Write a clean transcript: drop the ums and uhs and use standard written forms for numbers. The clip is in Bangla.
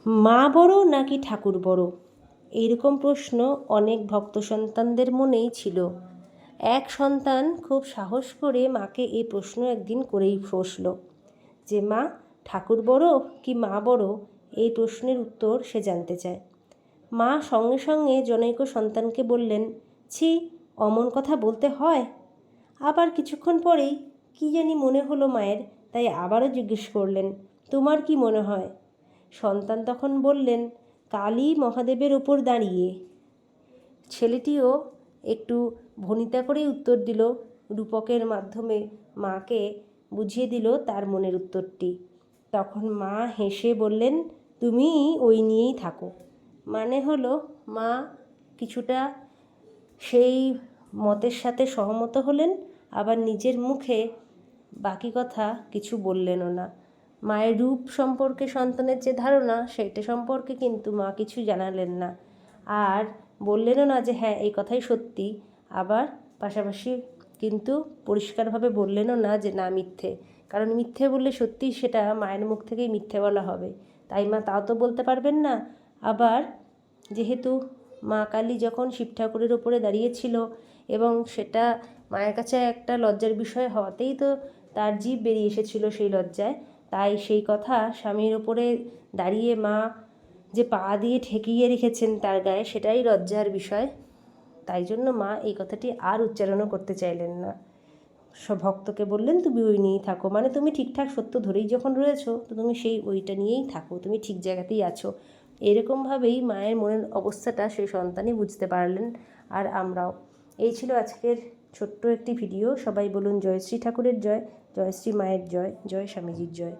মা বড় নাকি ঠাকুর বড়? এইরকম প্রশ্ন অনেক ভক্ত সন্তানদের মনেই ছিল। এক সন্তান খুব সাহস করে মাকে এই প্রশ্ন একদিন করেই বসল যে, মা, ঠাকুর বড় কি মা বড়? এই প্রশ্নের উত্তর সে জানতে চায়। মা সঙ্গে সঙ্গে জনৈক সন্তানকে বললেন, ছি, অমন কথা বলতে হয়? আবার কিছুক্ষণ পরেই কি জানি মনে হলো মায়ের, তাই আবারও জিজ্ঞেস করলেন, তোমার কি মনে হয়? সন্তান তখন বললেন, কালী মহাদেবের ওপর দাঁড়িয়ে। ছেলেটিও একটু ভনিতা করেই উত্তর দিল, রূপকের মাধ্যমে মাকে বুঝিয়ে দিল তার মনের উত্তরটি। তখন মা হেসে বললেন, তুমি ওই নিয়েই থাকো। মানে হলো মা কিছুটা সেই মতের সাথে সহমত হলেন, আবার নিজের মুখে বাকি কথা কিছু বললেনও না। মায়ের রূপ সম্পর্কে সন্তানের যে ধারণা, সেইটা সম্পর্কে কিন্তু মা কিছু জানালেন না, আর বললেনও না যে হ্যাঁ এই কথাই সত্যি। আবার পাশাপাশি কিন্তু পরিষ্কারভাবে বললেনও না যে না মিথ্যে, কারণ মিথ্যে বললে সত্যি সেটা মায়ের মুখ থেকেই মিথ্যে বলা হবে, তাই মা তাও তো বলতে পারবেন না। আবার যেহেতু মা কালী যখন শিব ঠাকুরের ওপরে দাঁড়িয়েছিল এবং সেটা মায়ের কাছে একটা লজ্জার বিষয় হওয়াতেই তো তার জিভ বেরিয়ে এসেছিল সেই লজ্জায়, তাই সেই কথা স্বামীর ওপরে দাঁড়িয়ে মা যে পা দিয়ে ঠেকিয়ে রেখেছেন তার গায়ে, সেটাই লজ্জার বিষয়। তাই জন্য মা এই কথাটি আর উচ্চারণও করতে চাইলেন না। সব ভক্তকে বললেন, তুমি ওই নিয়েই থাকো, মানে তুমি ঠিকঠাক সত্য ধরেই যখন রয়েছো তো তুমি সেই ওইটা নিয়েই থাকো, তুমি ঠিক জায়গাতেই আছো। এরকমভাবেই মায়ের মনের অবস্থাটা সেই সন্তানই বুঝতে পারলেন, আর আমরাও। এই ছিল আজকের ছোট্ট একটি ভিডিও। সবাই বলুন জয় শ্রী ঠাকুরের জয়, জয় শ্রী মায়ের জয়, জয় স্বামীজির জয়।